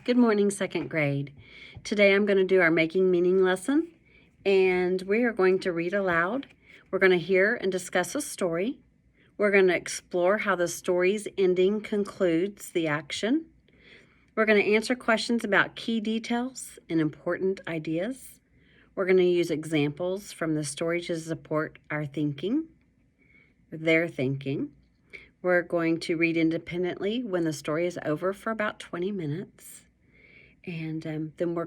Good morning, second grade. Today I'm going to do our making meaning lesson, and we are going to read aloud. We're going to hear and discuss a story. We're going to explore how the story's ending concludes the action. We're going to answer questions about key details and important ideas. We're going to use examples from the story to support our thinking, their thinking. We're going to read independently when the story is over for about 20 minutes. And then you're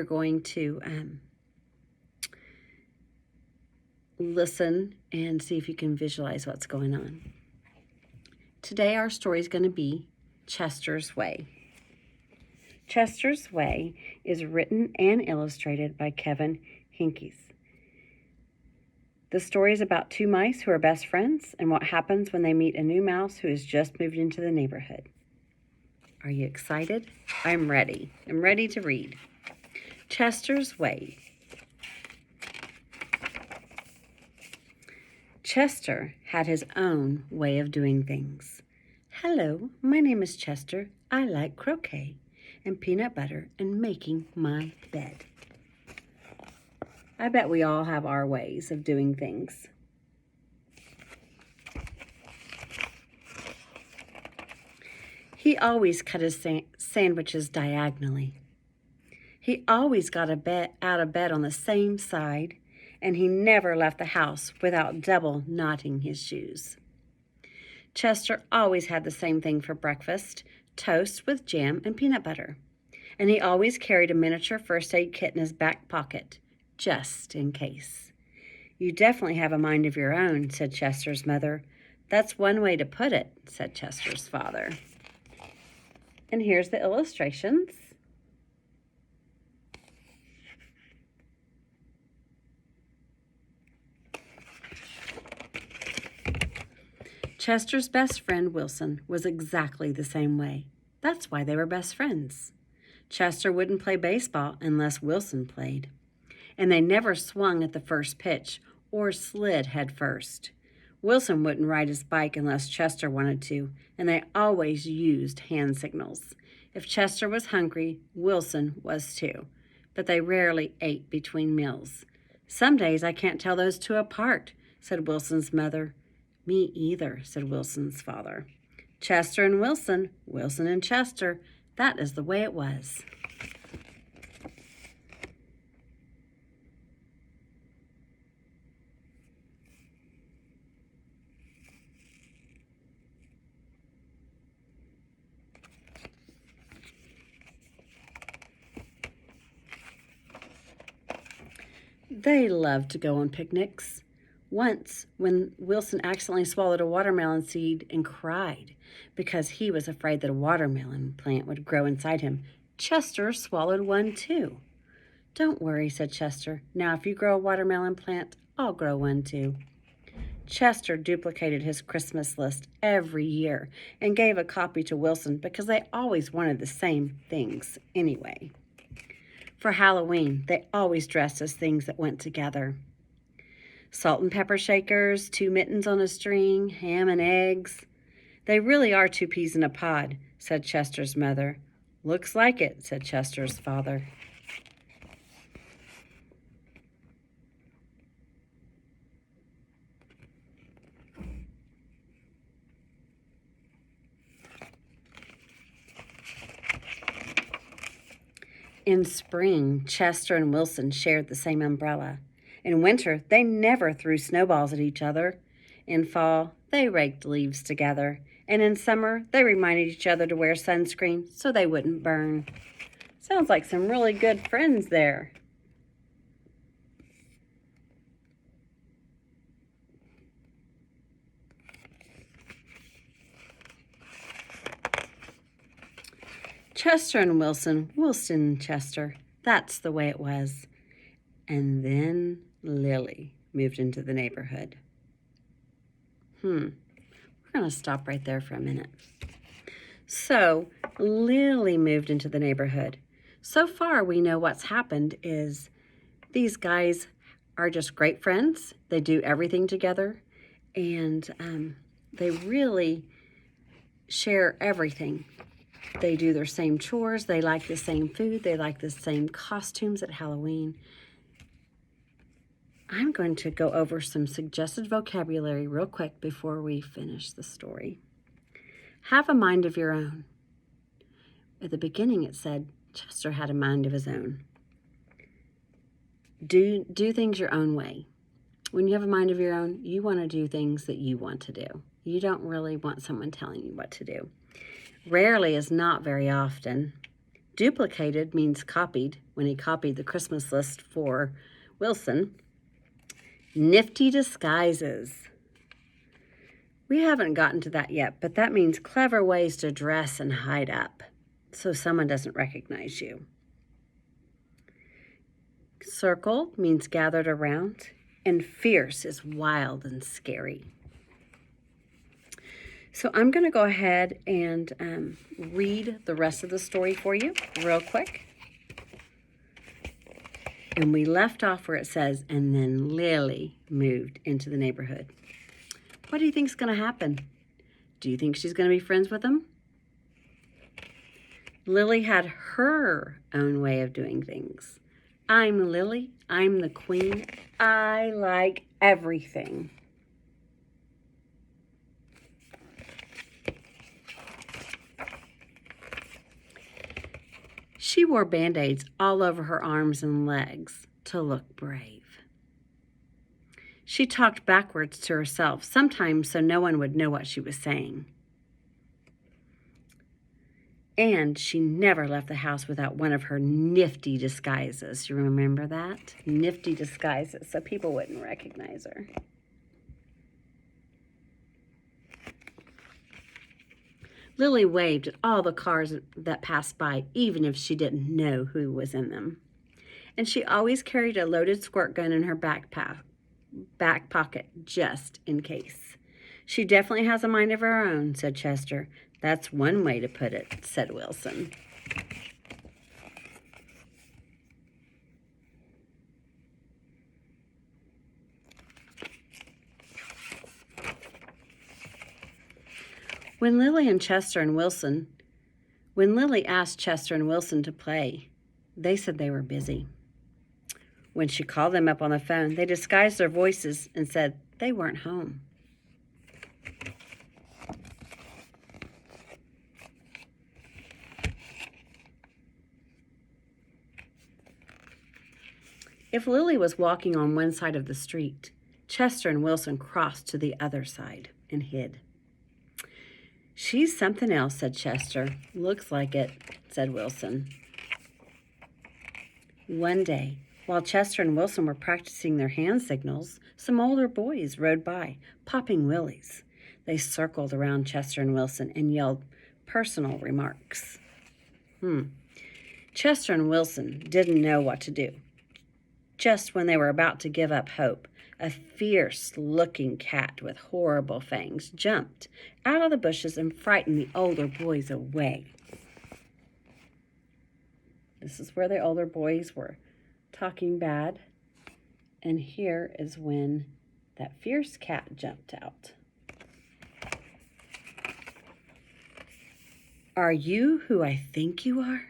going to listen and see if you can visualize what's going on. Today our story is going to be Chester's Way. Chester's Way is written and illustrated by Kevin Henkes. The story is about two mice who are best friends and what happens when they meet a new mouse who has just moved into the neighborhood. Are you excited? I'm ready. I'm ready to read. Chester's Way. Chester had his own way of doing things. Hello, my name is Chester. I like croquet and peanut butter and making my bed. I bet we all have our ways of doing things. He always cut his sandwiches diagonally. He always got out of bed on the same side, and he never left the house without double knotting his shoes. Chester always had the same thing for breakfast, toast with jam and peanut butter. And he always carried a miniature first aid kit in his back pocket, just in case. You definitely have a mind of your own, said Chester's mother. That's one way to put it, said Chester's father. And here's the illustrations. Chester's best friend, Wilson, was exactly the same way. That's why they were best friends. Chester wouldn't play baseball unless Wilson played. And they never swung at the first pitch or slid head first. Wilson wouldn't ride his bike unless Chester wanted to, and they always used hand signals. If Chester was hungry, Wilson was too, but they rarely ate between meals. Some days I can't tell those two apart, said Wilson's mother. Me either, said Wilson's father. Chester and Wilson, Wilson and Chester, that is the way it was. They loved to go on picnics. Once, when Wilson accidentally swallowed a watermelon seed and cried because he was afraid that a watermelon plant would grow inside him, Chester swallowed one too. Don't worry, said Chester. Now if you grow a watermelon plant, I'll grow one too. Chester duplicated his Christmas list every year and gave a copy to Wilson because they always wanted the same things anyway. For Halloween, they always dressed as things that went together. Salt and pepper shakers, two mittens on a string, ham and eggs. They really are two peas in a pod, said Chester's mother. Looks like it, said Chester's father. In spring, Chester and Wilson shared the same umbrella. In winter, they never threw snowballs at each other. In fall, they raked leaves together. And in summer, they reminded each other to wear sunscreen so they wouldn't burn. Sounds like some really good friends there. Chester and Wilson, Wilson and Chester. That's the way it was. And then Lily moved into the neighborhood. We're going to stop right there for a minute. So Lily moved into the neighborhood. So far we know what's happened is these guys are just great friends. They do everything together, and they really share everything. They do their same chores. They like the same food. They like the same costumes at Halloween. I'm going to go over some suggested vocabulary real quick before we finish the story. Have a mind of your own. At the beginning it said Chester had a mind of his own. Do things your own way. When you have a mind of your own, you want to do things that you want to do. You don't really want someone telling you what to do. Rarely is not very often. Duplicated means copied, when he copied the Christmas list for Wilson. Nifty disguises. We haven't gotten to that yet, but that means clever ways to dress and hide up so someone doesn't recognize you. Circle means gathered around, and fierce is wild and scary. So I'm going to go ahead and read the rest of the story for you real quick. And we left off where it says, and then Lily moved into the neighborhood. What do you think is going to happen? Do you think she's going to be friends with him? Lily had her own way of doing things. I'm Lily. I'm the queen. I like everything. She wore Band-Aids all over her arms and legs to look brave. She talked backwards to herself, sometimes so no one would know what she was saying. And she never left the house without one of her nifty disguises. You remember that? Nifty disguises, so people wouldn't recognize her. Lily waved at all the cars that passed by, even if she didn't know who was in them. And she always carried a loaded squirt gun in her back pocket, just in case. She definitely has a mind of her own, said Chester. That's one way to put it, said Wilson. When Lily asked Chester and Wilson to play, they said they were busy. When she called them up on the phone, they disguised their voices and said they weren't home. If Lily was walking on one side of the street, Chester and Wilson crossed to the other side and hid. She's something else, said Chester. Looks like it, said Wilson. One day, while Chester and Wilson were practicing their hand signals, some older boys rode by, popping willies. They circled around Chester and Wilson and yelled personal remarks. Chester and Wilson didn't know what to do. Just when they were about to give up hope, a fierce-looking cat with horrible fangs jumped out of the bushes and frightened the older boys away. This is where the older boys were talking bad. And here is when that fierce cat jumped out. Are you who I think you are?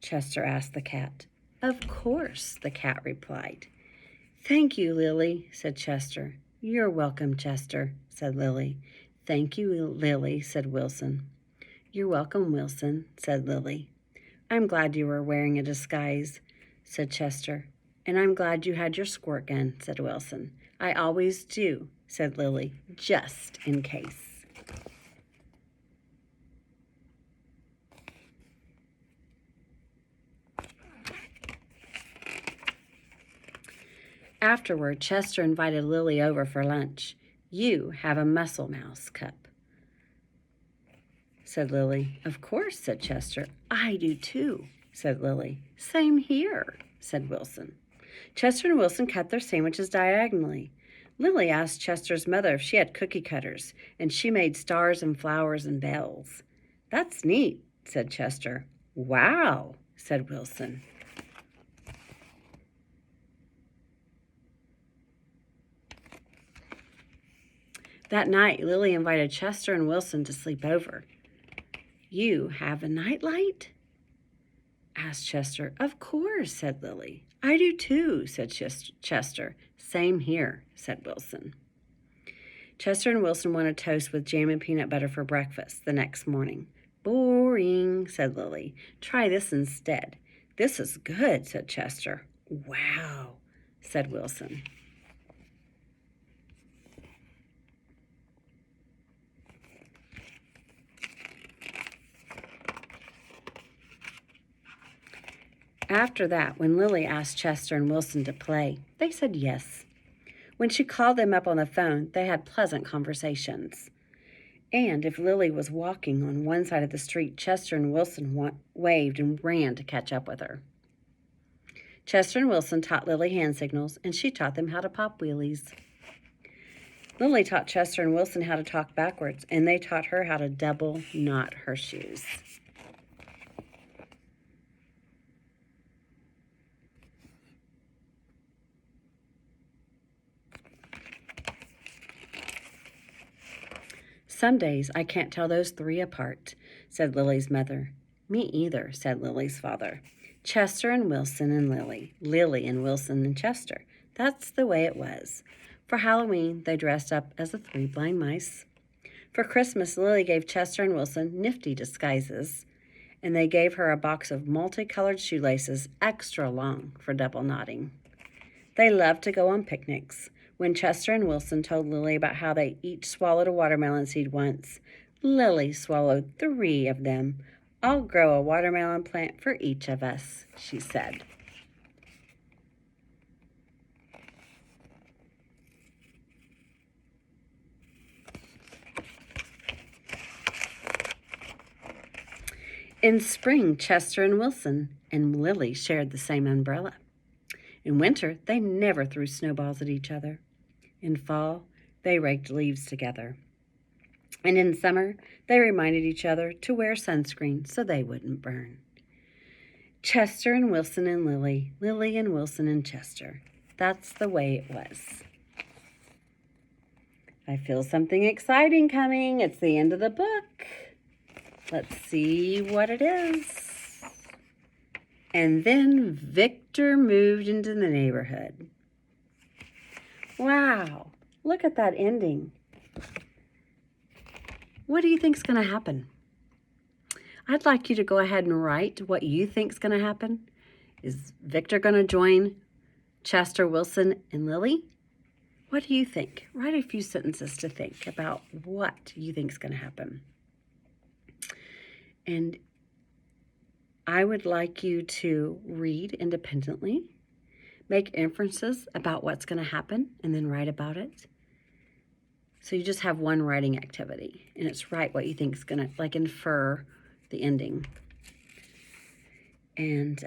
Chester asked the cat. Of course, the cat replied. Thank you, Lily, said Chester. You're welcome, Chester, said Lily. Thank you, Lily, said Wilson. You're welcome, Wilson, said Lily. I'm glad you were wearing a disguise, said Chester. And I'm glad you had your squirt gun, said Wilson. I always do, said Lily, just in case. Afterward, Chester invited Lily over for lunch. You have a Muscle Mouse cup, said Lily. Of course, said Chester. I do too, said Lily. Same here, said Wilson. Chester and Wilson cut their sandwiches diagonally. Lily asked Chester's mother if she had cookie cutters, and she made stars and flowers and bells. That's neat, said Chester. Wow, said Wilson. That night, Lily invited Chester and Wilson to sleep over. You have a nightlight? Asked Chester. Of course, said Lily. I do too, said Chester. Same here, said Wilson. Chester and Wilson wanted toast with jam and peanut butter for breakfast the next morning. Boring, said Lily. Try this instead. This is good, said Chester. Wow, said Wilson. After that, when Lily asked Chester and Wilson to play, they said yes. When she called them up on the phone, they had pleasant conversations. And if Lily was walking on one side of the street, Chester and Wilson waved and ran to catch up with her. Chester and Wilson taught Lily hand signals, and she taught them how to pop wheelies. Lily taught Chester and Wilson how to talk backwards, and they taught her how to double knot her shoes. Some days I can't tell those three apart, said Lily's mother. Me either, said Lily's father. Chester and Wilson and Lily. Lily and Wilson and Chester. That's the way it was. For Halloween, they dressed up as the three blind mice. For Christmas, Lily gave Chester and Wilson nifty disguises, and they gave her a box of multicolored shoelaces extra long for double knotting. They loved to go on picnics. When Chester and Wilson told Lily about how they each swallowed a watermelon seed once, Lily swallowed 3 of them. I'll grow a watermelon plant for each of us, she said. In spring, Chester and Wilson and Lily shared the same umbrella. In winter, they never threw snowballs at each other. In fall, they raked leaves together. And in summer, they reminded each other to wear sunscreen so they wouldn't burn. Chester and Wilson and Lily, Lily and Wilson and Chester. That's the way it was. I feel something exciting coming. It's the end of the book. Let's see what it is. And then Victor moved into the neighborhood. Wow, look at that ending. What do you think's going to happen? I'd like you to go ahead and write what you think's going to happen. Is Victor going to join Chester, Wilson, and Lily? What do you think? Write a few sentences to think about what you think's going to happen. And I would like you to read independently, make inferences about what's going to happen, and then write about it. So you just have one writing activity, and it's write what you think is going to, like, infer the ending. And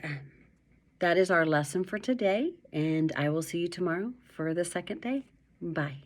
that is our lesson for today, and I will see you tomorrow for the second day. Bye.